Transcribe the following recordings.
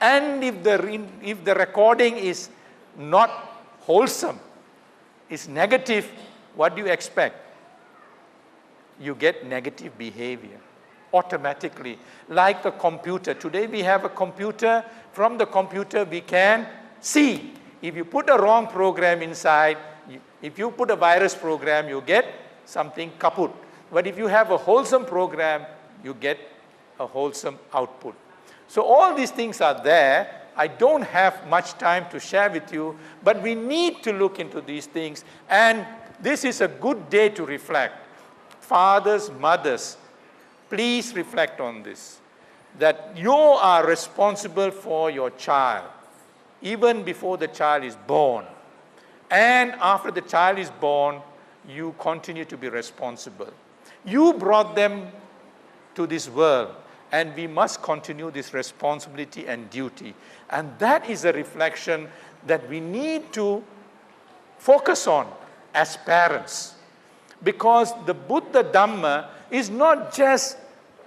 And if the recording is not wholesome, is negative, what do you expect? You get negative behavior automatically. Like a computer. Today we have a computer. From the computer we can see. If you put a wrong program inside, if you put a virus program, you get something kaput. But if you have a wholesome program, you get a wholesome output. So all these things are there. I don't have much time to share with you, but we need to look into these things. And this is a good day to reflect. Fathers, mothers, please reflect on this. That you are responsible for your child, even before the child is born. And after the child is born, you continue to be responsible. You brought them to this world, and we must continue this responsibility and duty. And that is a reflection that we need to focus on as parents. Because the Buddha Dhamma is not just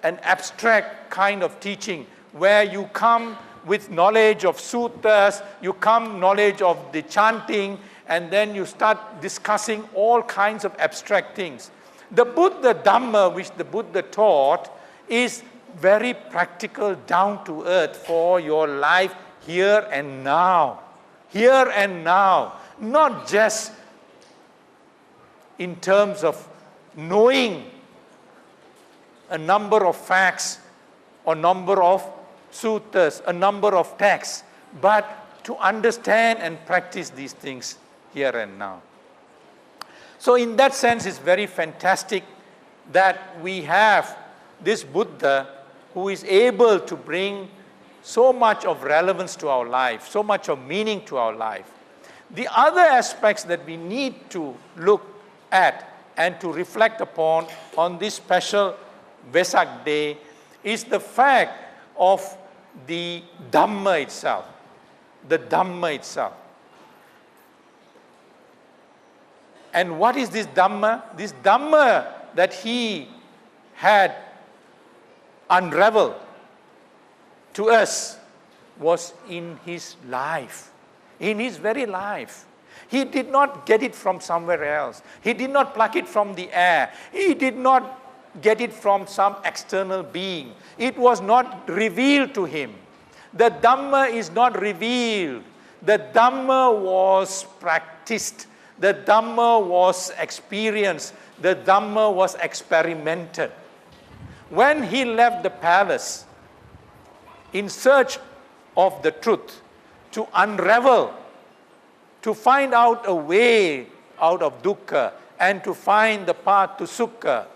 an abstract kind of teaching where you come with knowledge of suttas, you come knowledge of the chanting, and then you start discussing all kinds of abstract things. The Buddha Dhamma, which the Buddha taught, is very practical, down to earth for your life here and now. Here and now. Not just in terms of knowing a number of facts or number of suttas, a number of texts, but to understand and practice these things here and now. So in that sense, it's very fantastic that we have this Buddha who is able to bring so much of relevance to our life, so much of meaning to our life. The other aspects that we need to look at and to reflect upon on this special Wesak day is the fact of the Dhamma itself. The Dhamma itself. And what is this Dhamma? This Dhamma that he had unraveled to us was in his life, in his very life. He did not get it from somewhere else. He did not pluck it from the air. He did not get it from some external being. It was not revealed to him. The Dhamma is not revealed. The Dhamma was practiced. The Dhamma was experienced. The Dhamma was experimented. When he left the palace in search of the truth, to unravel, to find out a way out of dukkha and to find the path to sukha,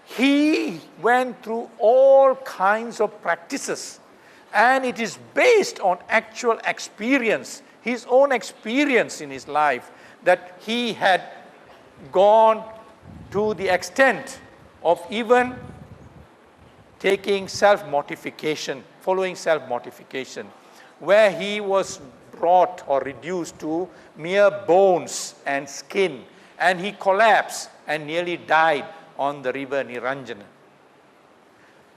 he went through all kinds of practices. And it is based on actual experience, his own experience in his life, that he had gone to the extent of even taking self-mortification, following self-mortification, where he was brought or reduced to mere bones and skin, and he collapsed and nearly died on the river Niranjana.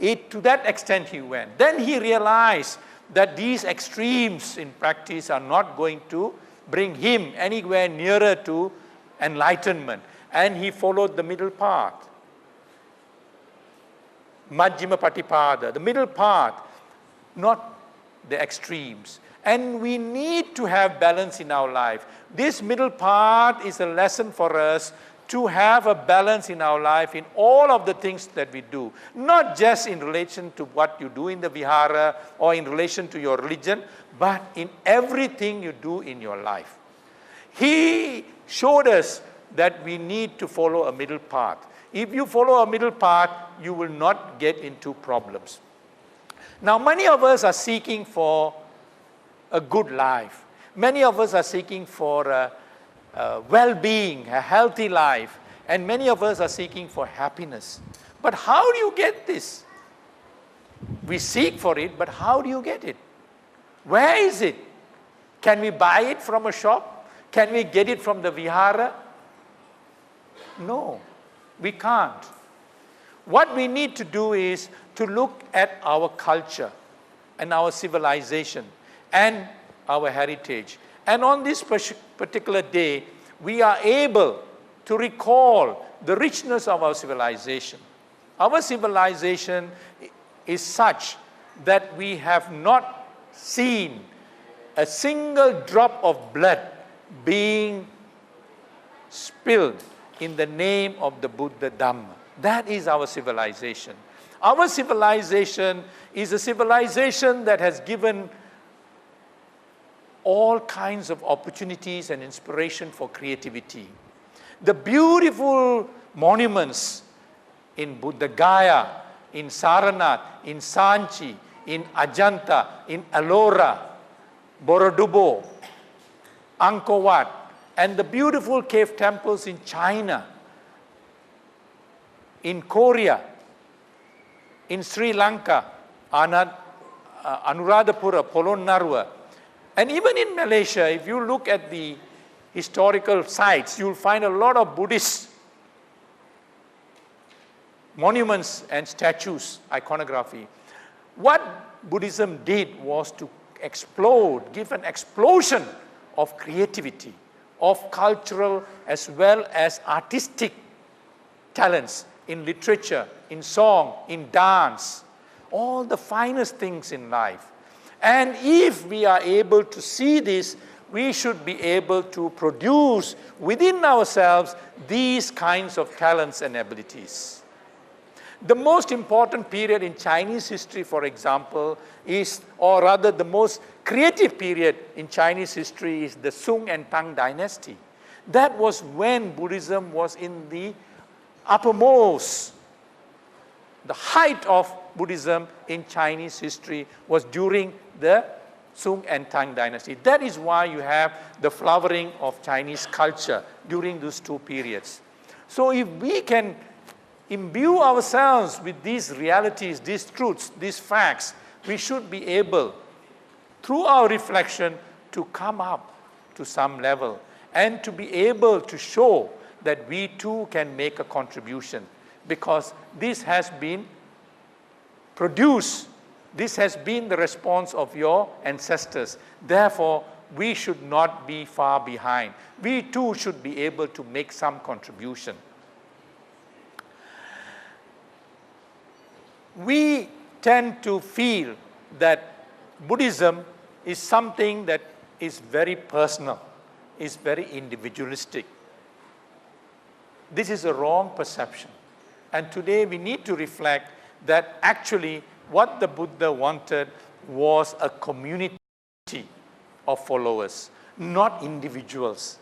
To that extent he went. Then he realized that these extremes in practice are not going to bring him anywhere nearer to enlightenment. And he followed the middle path. Majjhima Patipada, the middle path, not the extremes. And we need to have balance in our life. This middle path is a lesson for us to have a balance in our life in all of the things that we do. Not just in relation to what you do in the vihara or in relation to your religion, but in everything you do in your life. He showed us that we need to follow a middle path. If you follow a middle path, you will not get into problems. Now, many of us are seeking for a good life. Many of us are seeking for a well-being, a healthy life. And many of us are seeking for happiness. But how do you get this? We seek for it, but how do you get it? Where is it? Can we buy it from a shop? Can we get it from the vihara? No, we can't. What we need to do is to look at our culture. and our civilization and our heritage. And on this particular day, we are able to recall the richness of our civilization. Our civilization is such that we have not seen a single drop of blood being spilled in the name of the Buddha Dhamma. That is our civilization. Our civilization is a civilization that has given all kinds of opportunities and inspiration for creativity. The beautiful monuments in Buddha Gaya, in Saranath, in Sanchi, in Ajanta, in Ellora, Borobudur, Angkor Wat, and the beautiful cave temples in China, in Korea, in Sri Lanka, Anuradhapura, Polonnaruwa, and even in Malaysia. If you look at the historical sites, you'll find a lot of Buddhist monuments and statues, iconography. What Buddhism did was to explode, give an explosion of creativity, of cultural as well as artistic talents in literature, in song, in dance, all the finest things in life. And if we are able to see this, we should be able to produce within ourselves these kinds of talents and abilities. The most important period in Chinese history, for example, is, or rather the most creative period in Chinese history is the Sung and Tang dynasty. That was when Buddhism was in the uppermost. The height of Buddhism in Chinese history was during the Sung and Tang dynasty. That is why you have the flowering of Chinese culture during those two periods. So if we can imbue ourselves with these realities, these truths, these facts, we should be able, through our reflection, to come up to some level and to be able to show that we too can make a contribution, because this has been produced, this has been the response of your ancestors. Therefore, we should not be far behind. We too should be able to make some contribution. We tend to feel that Buddhism is something that is very personal, is very individualistic. This is a wrong perception. And today we need to reflect that actually what the Buddha wanted was a community of followers, not individuals.